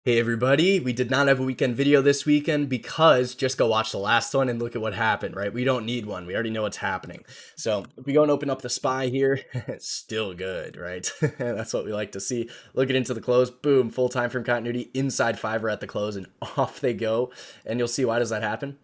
Hey everybody, we did not have a weekend video this weekend because just go watch the last one and look at what happened, right? We don't need one. We already know what's happening. So if we go and open up the SPY here, it's still good, right? That's what we like to see. Looking into the close, boom, full time frame continuity, inside fiver at the close, and off they go. And you'll see why does that happen?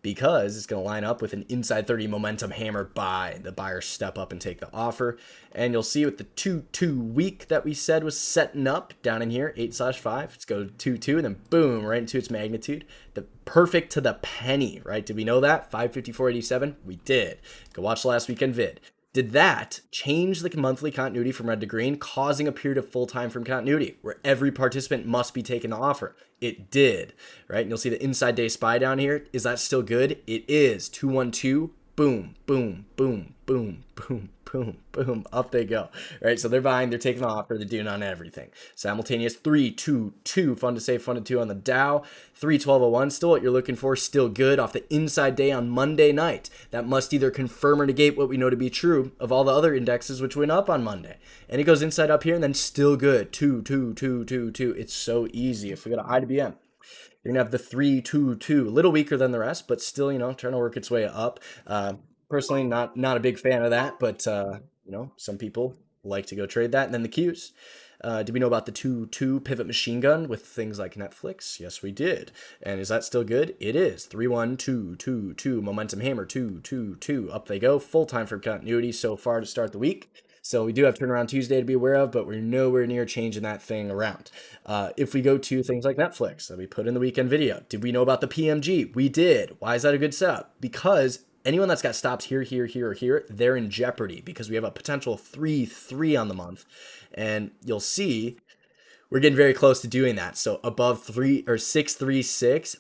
Because it's going to line up with an inside 30 momentum hammer buy. The buyers step up and take the offer. And you'll see with the 2-2 week that we said was setting up down in here, 8/5. Let's go 2-2 and then boom, right into its magnitude. The perfect to the penny, right? Did we know that? 554.87? We did. Go watch the last weekend vid. Did that change the monthly continuity from red to green, causing a period of full time from continuity where every participant must be taking the offer? It did, right? And you'll see the inside day SPY down here. Is that still good? It is. 212, boom, boom, boom, boom, boom, boom, boom. Up they go, right? So they're buying, they're taking the offer, they're doing on everything. Simultaneous 3-2-2, fun to say, fun to do on the Dow. 3-12-01, still what you're looking for, still good off the inside day on Monday night. That must either confirm or negate what we know to be true of all the other indexes which went up on Monday. And it goes inside up here and then still good. 2-2-2-2-2. It's so easy. If we go to IBM, you're going to have the 3-2-2, a little weaker than the rest, but still, trying to work its way up. Personally, not a big fan of that, but, some people like to go trade that. And then the Qs. Did we know about the 2-2 pivot machine gun with things like Netflix? Yes, we did. And is that still good? It is. 3-1-2-2-2, momentum hammer, 2-2-2. Up they go. Full time for continuity so far to start the week. So we do have turnaround Tuesday to be aware of, but we're nowhere near changing that thing around. If we go to things like Netflix that we put in the weekend video, did we know about the PMG? We did. Why is that a good setup? Because anyone that's got stops here, here, here, or here, they're in jeopardy because we have a potential 3-3 on the month. And you'll see we're getting very close to doing that. So above 636,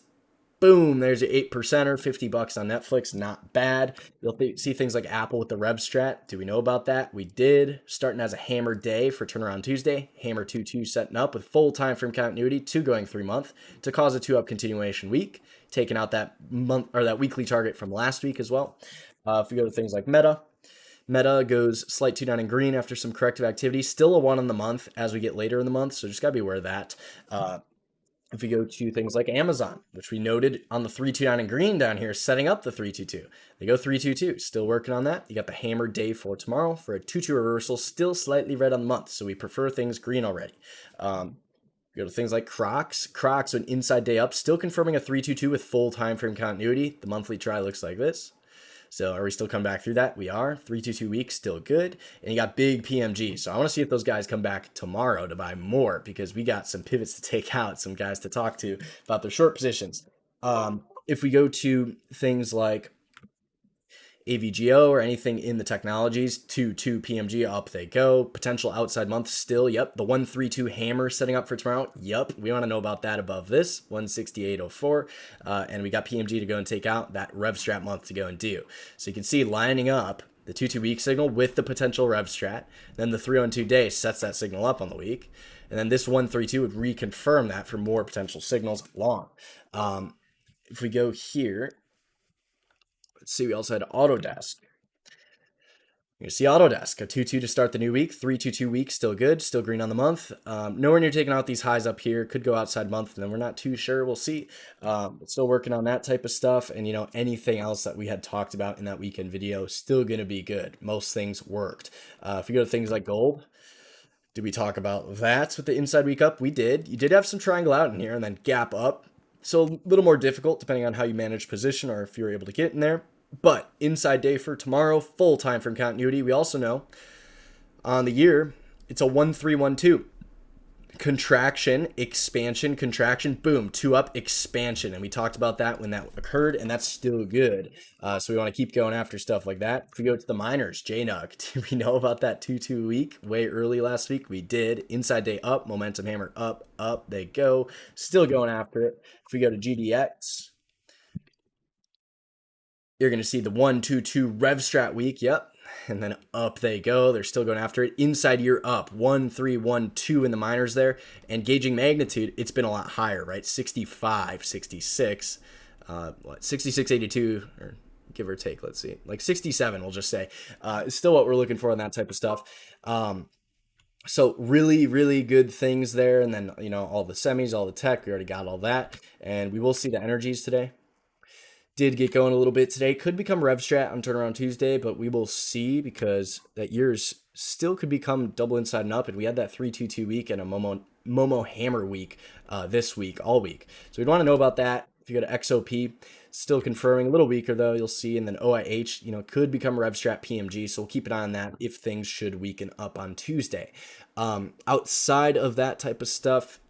boom, there's your 8%er, $50 on Netflix, not bad. You'll see things like Apple with the Rev Strat. Do we know about that? We did. Starting as a hammer day for turnaround Tuesday, hammer 2-2 setting up with full time frame continuity, 2 going 3 month to cause a 2-up continuation week, taking out that month or that weekly target from last week as well. If we go to things like Meta goes slight 2 down in green after some corrective activity. Still a 1 on the month as we get later in the month, so just got to be aware of that. If we go to things like Amazon, which we noted on the 3-2 down in green down here, setting up the 3-2-2. They go 3-2-2, still working on that. You got the hammer day for tomorrow for a 2-2 reversal, still slightly red on the month, so we prefer things green already. Go to things like Crocs, an inside day up, still confirming a 3-2-2 with full time frame continuity. The monthly try looks like this. So are we still coming back through that? We are. 3-2-2 weeks, still good. And you got big PMG. So I want to see if those guys come back tomorrow to buy more because we got some pivots to take out, some guys to talk to about their short positions. If we go to things like AVGO or anything in the technologies, 2-2 PMG, up they go. Potential outside month still, yep. The 1-3-2 hammer setting up for tomorrow, yep. We want to know about that above this, 168.04. And we got PMG to go and take out, that Rev Strat month to go and do. So you can see lining up the 2-2 week signal with the potential Rev Strat. Then the 3-on-2 day sets that signal up on the week. And then this 1-3-2 would reconfirm that for more potential signals long. If we go here, let's see, we also had Autodesk. You see Autodesk, a 2-2 to start the new week, 3-2-2 week, still good, still green on the month. Nowhere near taking out these highs up here, could go outside month, and then we're not too sure, we'll see. Still working on that type of stuff, and anything else that we had talked about in that weekend video, still gonna be good. Most things worked. If we go to things like gold, did we talk about that with the inside week up? We did. You did have some triangle out in here and then gap up. So a little more difficult depending on how you manage position or if you're able to get in there. But inside day for tomorrow, full time from continuity. We also know on the year, it's a 1-3-1-2. Contraction, expansion, contraction, boom, 2-up, expansion. And we talked about that when that occurred, and that's still good. So we want to keep going after stuff like that. If we go to the miners, JNUG, did we know about that 2-2 week way early last week? We did. Inside day up, momentum hammer up, up they go. Still going after it. If we go to GDX, you're going to see the 1-2-2 Rev Strat week. Yep. And then up they go. They're still going after it. Inside year up, 1-3-1-2 in the miners there. And gauging magnitude, it's been a lot higher, right? 65, 66, 66, 82, or give or take, let's see. Like 67, we'll just say. It's still what we're looking for on that type of stuff. So really, really good things there. And then, all the semis, all the tech, we already got all that. And we will see the energies today. Did get going a little bit today. Could become RevStrat on Turnaround Tuesday, but we will see because that yours still could become double inside and up. And we had that 3-2-2 week and a Momo Hammer week this week, all week. So we'd want to know about that. If you go to XOP, still confirming a little weaker though, you'll see. And then OIH, could become RevStrat PMG. So we'll keep an eye on that if things should weaken up on Tuesday. Outside of that type of stuff,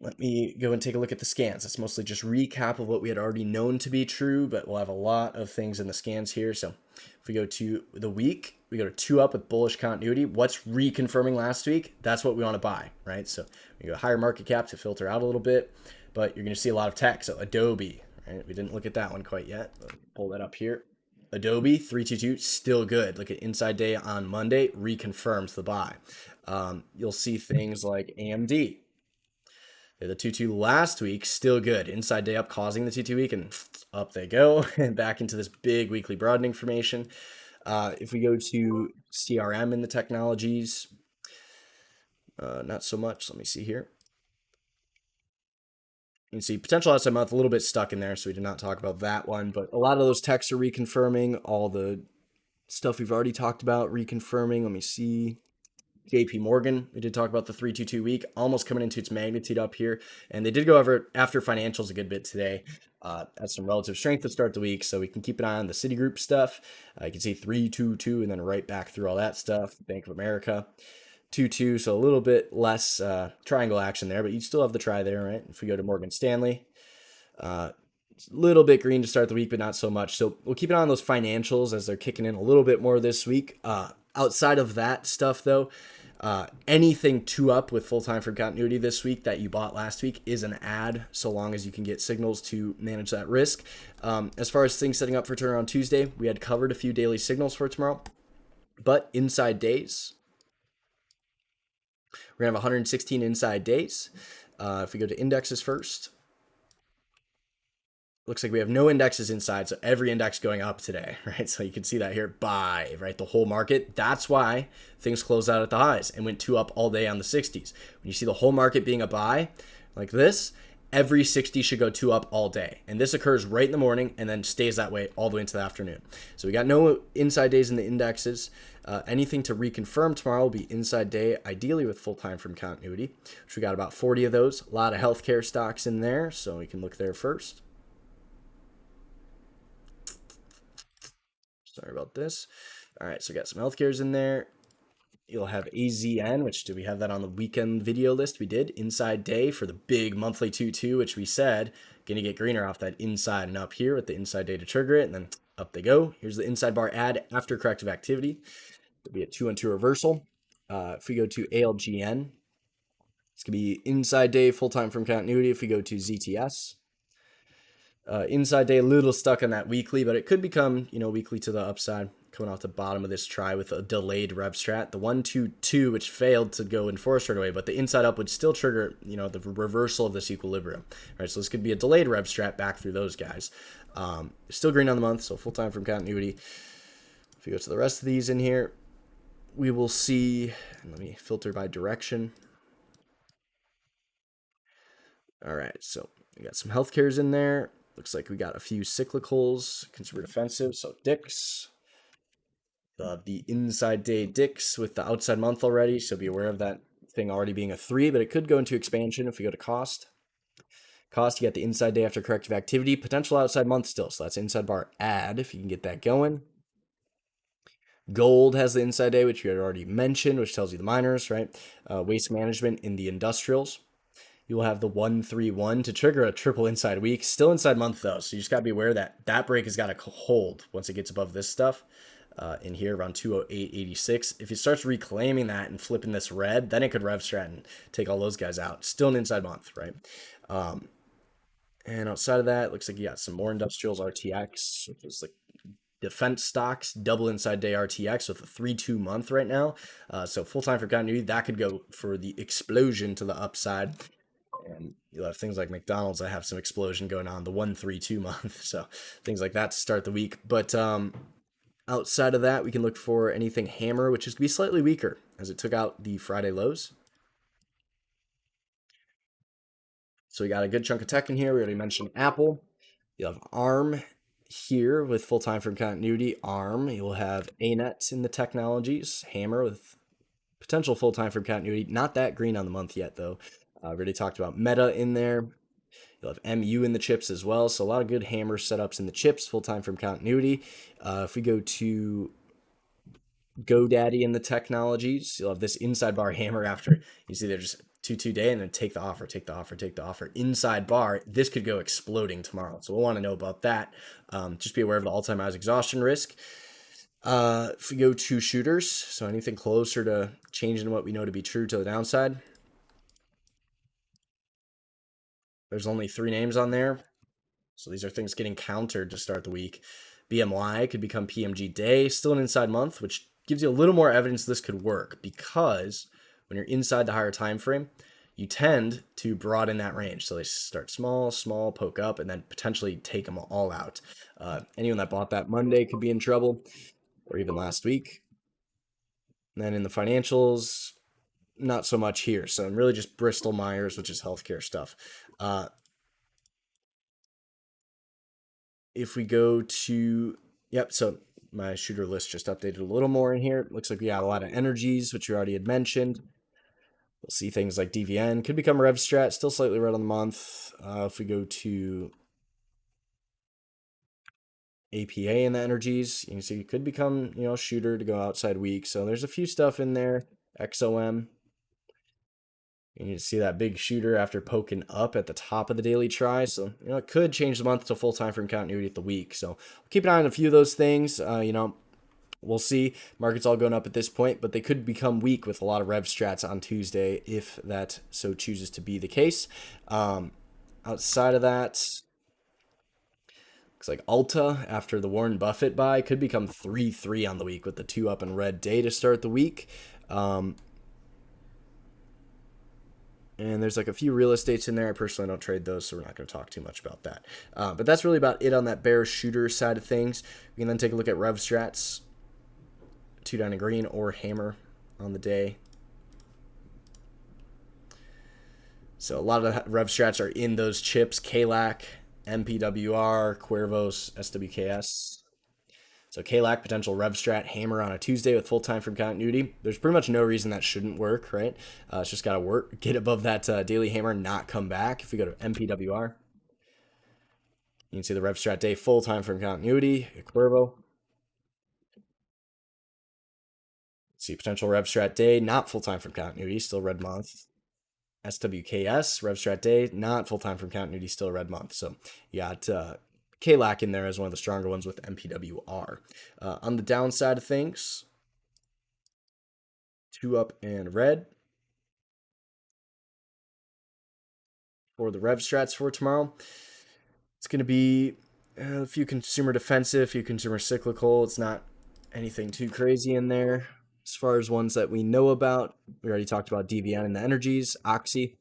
let me go and take a look at the scans. It's mostly just recap of what we had already known to be true, but we'll have a lot of things in the scans here. So if we go to the week, we go to 2 up with bullish continuity. What's reconfirming last week? That's what we want to buy, right? So we go higher market cap to filter out a little bit, but you're going to see a lot of tech. So Adobe, right? We didn't look at that one quite yet. Pull that up here. Adobe 322 still good. Look at inside day on Monday, reconfirms the buy. You'll see things like AMD. The 2-2 last week, still good. Inside day up, causing the 2-2 week, and up they go, and back into this big weekly broadening formation. If we go to CRM in the technologies, not so much. Let me see here. You can see potential outside month, a little bit stuck in there, so we did not talk about that one. But a lot of those texts are reconfirming. All the stuff we've already talked about reconfirming. Let me see. JP Morgan, we did talk about the 3-2-2 week, almost coming into its magnitude up here. And they did go over after financials a good bit today. Had some relative strength to start the week, so we can keep an eye on the Citigroup stuff. You can see 3-2-2 and then right back through all that stuff. Bank of America, 2-2, so a little bit less triangle action there, but you still have the try there, right? If we go to Morgan Stanley, a little bit green to start the week, but not so much. So we'll keep an eye on those financials as they're kicking in a little bit more this week. Outside of that stuff, though, anything 2 up with full time frame continuity this week that you bought last week is an add, so long as you can get signals to manage that risk. As far as things setting up for turnaround Tuesday, we had covered a few daily signals for tomorrow, but inside days, we're gonna have 116 inside days. If we go to indexes first, looks like we have no indexes inside, so every index going up today, right? So you can see that here, buy, right? The whole market. That's why things closed out at the highs and went 2 up all day on the 60s. When you see the whole market being a buy like this, every 60 should go 2 up all day. And this occurs right in the morning and then stays that way all the way into the afternoon. So we got no inside days in the indexes. Anything to reconfirm tomorrow will be inside day, ideally with full time from continuity, which we got about 40 of those. A lot of healthcare stocks in there, so we can look there first. Sorry about this. All right, so we got some healthcares in there. You'll have AZN, which do we have that on the weekend video list? We did. Inside day for the big monthly 2-2, which we said going to get greener off that inside and up here with the inside day to trigger it, and then up they go. Here's the inside bar add after corrective activity. It'll be a 2-on-2 reversal. If we go to ALGN, it's going to be inside day full time from continuity. If we go to ZTS, inside day a little stuck on that weekly, but it could become weekly to the upside, coming off the bottom of this try with a delayed rev strat. The 1-2-2, which failed to go in force right away, but the inside up would still trigger the reversal of this equilibrium. Right, so this could be a delayed rev strat back through those guys. Still green on the month, so full time from continuity. If we go to the rest of these in here, we will see. Let me filter by direction. All right, so we got some healthcares in there. Looks like we got a few cyclicals, consumer defensive, so Dix. The inside day Dix with the outside month already, so be aware of that thing already being a 3, but it could go into expansion if we go to cost. Cost, you got the inside day after corrective activity, potential outside month still, so that's inside bar add if you can get that going. Gold has the inside day, which we had already mentioned, which tells you the miners, right? Waste management in the industrials. You will have the 1-3-1 to trigger a triple inside week. Still inside month, though, so you just got to be aware that that break has got to hold once it gets above this stuff in here around 208.86. If it starts reclaiming that and flipping this red, then it could rev strat and take all those guys out. Still an inside month, right? And outside of that, it looks like you got some more industrials, RTX, which is like defense stocks, double inside day RTX with a 3-2 month right now. So full time for continuity, that could go for the explosion to the upside. And you'll have things like McDonald's that have some explosion going on, the 1-3-2 month. So things like that to start the week. But Outside of that, we can look for anything hammer, which is going to be slightly weaker as it took out the Friday lows. So we got a good chunk of tech in here. We already mentioned Apple. You have ARM here with full time frame continuity. ARM. You'll have ANET in the technologies. Hammer with potential full time frame continuity. Not that green on the month yet, though. I've already talked about Meta in there. You'll have MU in the chips as well. So a lot of good hammer setups in the chips, full time frame continuity. If we go to GoDaddy in the technologies, you'll have this inside bar hammer after you see they're just 2 day and then take the offer, take the offer, take the offer. Inside bar, this could go exploding tomorrow. So we'll want to know about that. Just be aware of the all-time highs exhaustion risk. If we go to shooters, so anything closer to changing what we know to be true to the downside. There's only 3 names on there. So these are things getting countered to start the week. BMY could become PMG day, still an inside month, which gives you a little more evidence this could work, because when you're inside the higher time frame, you tend to broaden that range. So they start small, small, poke up, and then potentially take them all out. Anyone that bought that Monday could be in trouble, or even last week. And then in the financials, not so much here. So I'm really just Bristol Myers, which is healthcare stuff. If we go to, yep, so my shooter list just updated a little more in here. It looks like we got a lot of energies, which you already had mentioned. We'll see things like DVN could become Rev Strat, still slightly red on the month. If we go to APA in the energies, you can see it could become, shooter to go outside weak. So there's a few stuff in there. XOM. You need to see that big shooter after poking up at the top of the daily try. So, it could change the month to full time frame continuity at the week. So keep an eye on a few of those things. We'll see. Markets all going up at this point, but they could become weak with a lot of rev strats on Tuesday if that so chooses to be the case. Outside of that, looks like Alta, after the Warren Buffett buy, could become 3-3 on the week with the 2 up and red day to start the week. And there's like a few real estates in there. I personally don't trade those, so we're not going to talk too much about that. But that's really about it on that bear shooter side of things. We can then take a look at rev strats. 2 down in green or hammer on the day. So a lot of the rev strats are in those chips: KLAC, MPWR, Cuervos, SWKS. So KLAC, potential rev strat hammer on a Tuesday with full time frame continuity. There's pretty much no reason that shouldn't work, right? It's just got to work. Get above that daily hammer, not come back. If we go to MPWR, you can see the rev strat day, full time frame continuity, Cuervo. See potential rev strat day, not full time frame continuity, still red month. SWKS, rev strat day, not full time frame continuity, still red month. So you got KLAC in there as one of the stronger ones with MPWR. On the downside of things, 2 up and red for the rev strats for tomorrow. It's going to be a few consumer defensive, a few consumer cyclical. It's not anything too crazy in there. As far as ones that we know about, we already talked about DVN and the energies. Oxy.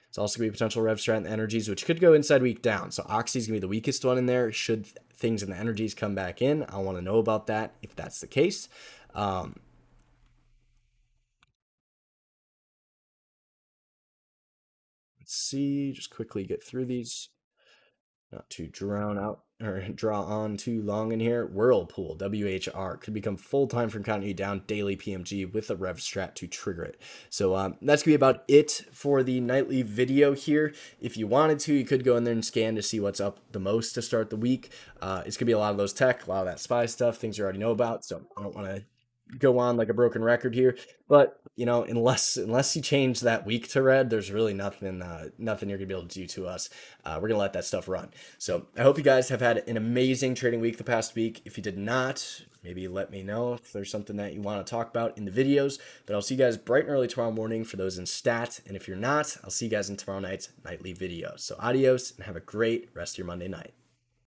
It's also going to be potential rev strat in the energies, which could go inside week down. So Oxy is going to be the weakest one in there. Should things in the energies come back in, I want to know about that if that's the case. Let's see, just quickly get through these. Not to drown out or draw on too long in here. Whirlpool, WHR, could become full time from continuity down daily PMG with a rev strat to trigger it. So that's going to be about it for the nightly video here. If you wanted to, you could go in there and scan to see what's up the most to start the week. It's going to be a lot of those tech, a lot of that SPY stuff, things you already know about. So I don't want to go on like a broken record here, but unless you change that week to red, there's really nothing you're gonna be able to do to us. We're gonna let that stuff run. So I hope you guys have had an amazing trading week the past week. If you did not, maybe let me know if there's something that you want to talk about in the videos. But I'll see you guys bright and early tomorrow morning for those in Stat, and if you're not, I'll see you guys in tomorrow night's nightly video. So adios and have a great rest of your Monday night.